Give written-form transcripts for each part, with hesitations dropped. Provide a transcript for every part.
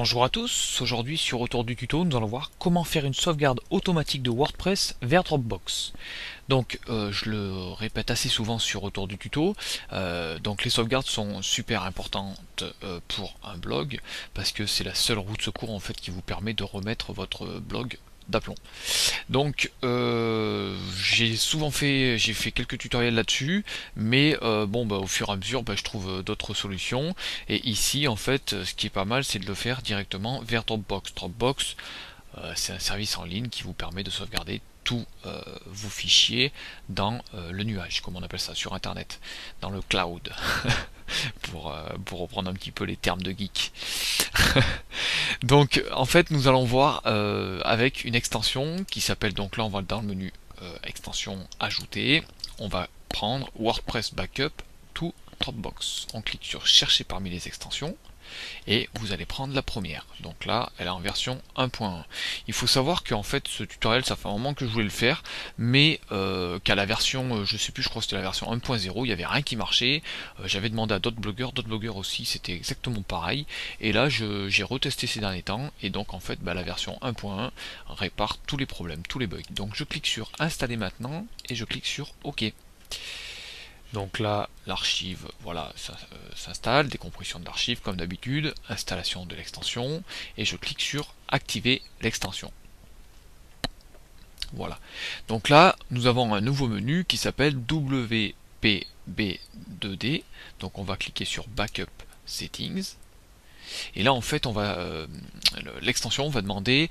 Bonjour à tous, aujourd'hui sur Retour du tuto, nous allons voir comment faire une sauvegarde automatique de WordPress vers Dropbox. Donc je le répète assez souvent sur Retour du tuto, donc les sauvegardes sont super importantes pour un blog parce que c'est la seule roue de secours en fait qui vous permet de remettre votre blog d'aplomb. Donc j'ai fait quelques tutoriels là-dessus, mais au fur et à mesure je trouve d'autres solutions. Et ici en fait ce qui est pas mal c'est de le faire directement vers Dropbox. Dropbox c'est un service en ligne qui vous permet de sauvegarder tous vos fichiers dans le nuage, comme on appelle ça sur internet, dans le cloud, pour reprendre un petit peu les termes de geek. Donc en fait nous allons voir avec une extension qui s'appelle, donc là on va dans le menu extension ajouter, on va prendre WordPress Backup to Dropbox. On clique sur chercher parmi les extensions et vous allez prendre la première. Donc là elle est en version 1.1. Il faut savoir qu'en fait ce tutoriel ça fait un moment que je voulais le faire, mais qu'à la version, je sais plus, je crois que c'était la version 1.0, il n'y avait rien qui marchait. J'avais demandé à d'autres blogueurs aussi, c'était exactement pareil, et là j'ai retesté ces derniers temps, et donc en fait la version 1.1 répare tous les problèmes, tous les bugs. Donc je clique sur installer maintenant et je clique sur OK. Donc là, l'archive, voilà, ça s'installe, décompression de l'archive comme d'habitude, installation de l'extension, et je clique sur activer l'extension. Voilà. Donc là, nous avons un nouveau menu qui s'appelle WPB2D. Donc on va cliquer sur Backup Settings. Et là en fait l'extension va demander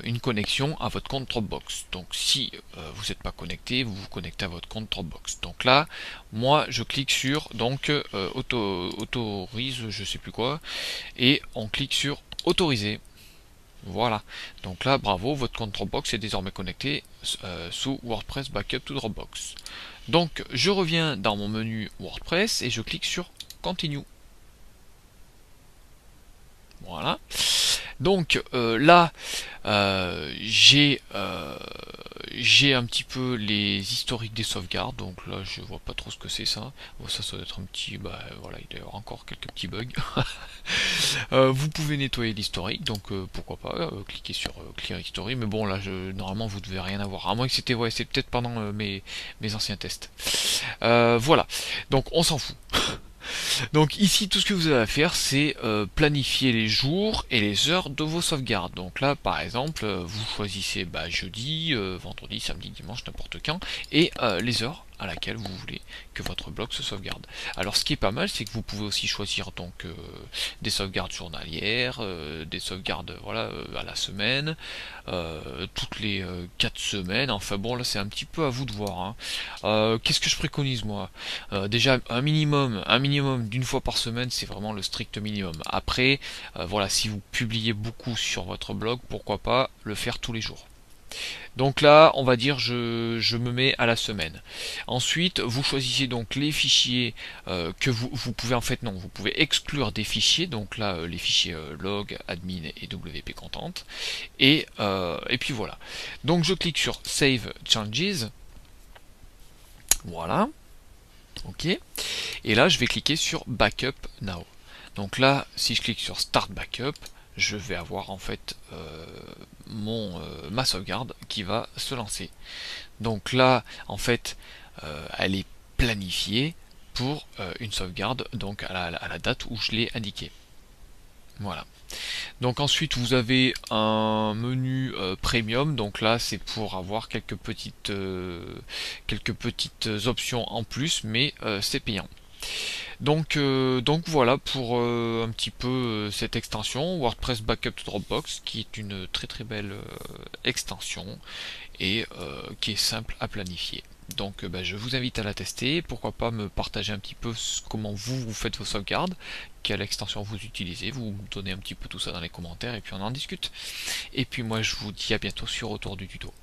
une connexion à votre compte Dropbox. Donc si vous n'êtes pas connecté, vous vous connectez à votre compte Dropbox. Donc là moi je clique sur autorise, je sais plus quoi, et on clique sur autoriser. Voilà, donc là bravo, votre compte Dropbox est désormais connecté sous WordPress Backup to Dropbox. Donc je reviens dans mon menu WordPress et je clique sur Continue. Voilà. Donc là, j'ai un petit peu les historiques des sauvegardes. Donc là, je vois pas trop ce que c'est ça. Bon, ça doit être un petit, voilà, il doit y avoir encore quelques petits bugs. Vous pouvez nettoyer l'historique, donc pourquoi pas cliquer sur Clear History. Mais bon, là, normalement, vous devez rien avoir. À moins que c'était, ouais, c'est peut-être pendant mes anciens tests. Voilà. Donc on s'en fout. Donc ici tout ce que vous avez à faire c'est planifier les jours et les heures de vos sauvegardes. Donc là par exemple vous choisissez jeudi, vendredi, samedi, dimanche, n'importe quand, et les heures à laquelle vous voulez que votre blog se sauvegarde. Alors ce qui est pas mal c'est que vous pouvez aussi choisir donc des sauvegardes journalières, des sauvegardes voilà à la semaine, toutes les 4 semaines, enfin bon là c'est un petit peu à vous de voir, hein. Qu'est-ce que je préconise moi? Déjà un minimum d'une fois par semaine, c'est vraiment le strict minimum. Après voilà, si vous publiez beaucoup sur votre blog, pourquoi pas le faire tous les jours. Donc là, on va dire je me mets à la semaine. Ensuite, vous choisissez donc les fichiers que vous pouvez en fait non, vous pouvez exclure des fichiers. Donc là, les fichiers log, admin et WP content. Et puis voilà. Donc je clique sur Save Changes. Voilà. Ok. Et là, je vais cliquer sur Backup Now. Donc là, si je clique sur Start Backup, je vais avoir en fait ma sauvegarde qui va se lancer. Donc là, en fait, elle est planifiée pour une sauvegarde donc à la date où je l'ai indiqué. Voilà. Donc ensuite vous avez un menu premium, donc là c'est pour avoir quelques petites options en plus, mais c'est payant. Donc voilà pour un petit peu cette extension WordPress Backup to Dropbox, qui est une très belle extension et qui est simple à planifier. Donc je vous invite à la tester, pourquoi pas me partager un petit peu comment vous faites vos sauvegardes, quelle extension vous utilisez, vous donnez un petit peu tout ça dans les commentaires et puis on en discute. Et puis moi je vous dis à bientôt sur Retour du tuto.